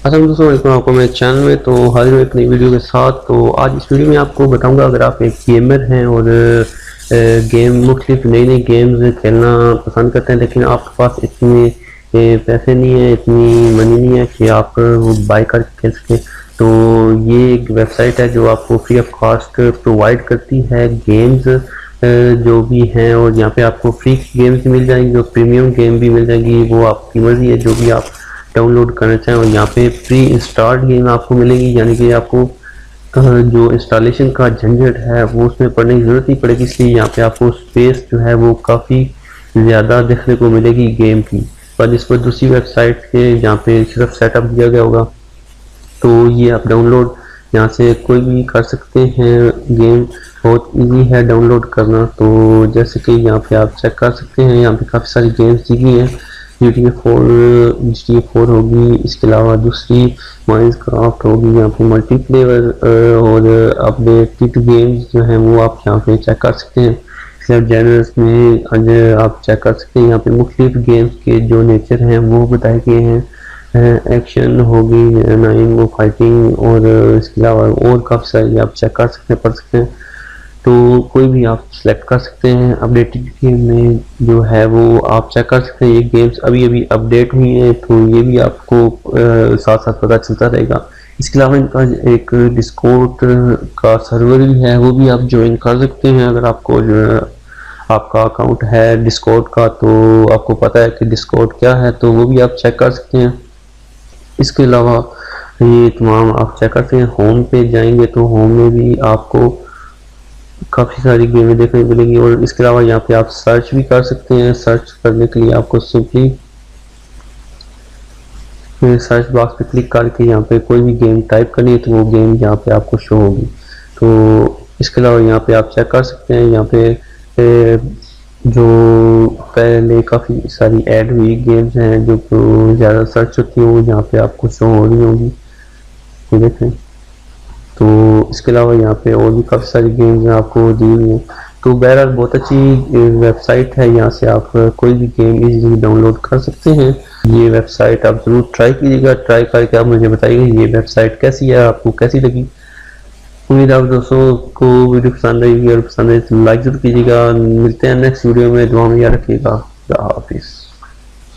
असलम दोस्तों, वेलकम आपको मेरे चैनल में। तो हाजिर हूँ एक नई वीडियो के साथ। तो आज इस वीडियो में आपको बताऊंगा, अगर आप एक गेमर हैं और गेम मुख्तलिफ नई नई गेम्स खेलना पसंद करते हैं, लेकिन आपके पास इतने पैसे नहीं है, इतनी मनी नहीं है कि आप वो बाई करके खेल सकें, तो ये एक वेबसाइट है जो आपको फ्री ऑफ कॉस्ट प्रोवाइड करती है गेम्स जो भी हैं। और यहाँ पे आपको फ्री गेम्स भी मिल जाएंगी और प्रीमियम गेम भी मिल जाएगी, वो आपकी मर्जी है जो भी आप डाउनलोड करना चाहें। और यहाँ पे प्री इंस्टॉल्ड गेम आपको मिलेगी, यानी कि आपको जो इंस्टॉलेशन का झंझट है वो उसमें पड़ने की ज़रूरत नहीं पड़ेगी, इसलिए यहाँ पे आपको स्पेस जो है वो काफ़ी ज़्यादा देखने को मिलेगी गेम की। पर इस पर दूसरी वेबसाइट के यहाँ पे सिर्फ सेटअप दिया गया होगा, तो ये आप डाउनलोड यहाँ से कोई भी कर सकते हैं। गेम बहुत इजी है डाउनलोड करना। तो जैसे कि यहाँ पे आप चेक कर सकते हैं, यहाँ पे काफ़ी सारी गेम्स दी गई हैं। GTA 4 होगी, इसके अलावा दूसरी माइनक्राफ्ट होगी, यहाँ पे मल्टीप्लेयर और अपडेटेड गेम्स जो हैं वो आप यहाँ पे चेक कर सकते हैं। सिर्फ जनरल्स में आप चेक कर सकते हैं, यहाँ पे मुख्तलिफ गेम्स के जो नेचर हैं वो बताए गए हैं। एक्शन होगी, नाइन वो फाइटिंग, और इसके अलावा और काफ़ी सारी आप चेक कर सकते हैं, पढ़ सकते हैं। तो कोई भी आप सेलेक्ट कर सकते हैं। अपडेटेड गेम में जो है वो आप चेक कर सकते हैं, ये गेम्स अभी अभी अपडेट हुई हैं, तो ये भी आपको साथ साथ पता चलता रहेगा। इसके अलावा इनका एक डिस्कॉर्ड का सर्वर भी है, वो भी आप ज्वाइन कर सकते हैं। अगर आपको जो है आपका अकाउंट है डिस्कॉर्ड का, तो आपको पता है कि डिस्कॉर्ड क्या है, तो वो भी आप चेक कर सकते हैं। इसके अलावा ये तमाम आप चेक करते हैं। होम पे जाएंगे तो होम में भी आपको काफ़ी सारी गेमें देखने को मिलेंगी। और इसके अलावा यहाँ पे आप सर्च भी कर सकते हैं। सर्च करने के लिए आपको सिंपली सर्च बॉक्स पे क्लिक करके यहाँ पे कोई भी गेम टाइप करनी है, तो वो गेम यहाँ पे आपको शो होगी। तो इसके अलावा यहाँ पे आप चेक कर सकते हैं, यहाँ पे जो पहले काफ़ी सारी ऐड हुई गेम्स हैं जो ज़्यादा सर्च होती हैं, वो यहाँ पे आपको शो हो रही होंगी, ये देखें। तो इसके अलावा यहाँ पे और भी काफ़ी सारी गेम्स आपको दी हुई हैं। तो बहरहाल बहुत अच्छी वेबसाइट है, यहाँ से आप कोई भी गेम इजीली डाउनलोड कर सकते हैं। ये वेबसाइट आप ज़रूर ट्राई कीजिएगा। ट्राई करके आप मुझे बताइएगा ये वेबसाइट कैसी है, आपको कैसी लगी। उम्मीद आप दोस्तों को वीडियो पसंद आएगी, और पसंद आए तो लाइक जरूर कीजिएगा। मिलते हैं नेक्स्ट वीडियो में, दुआ में याद रखिएगा। हाफिज़।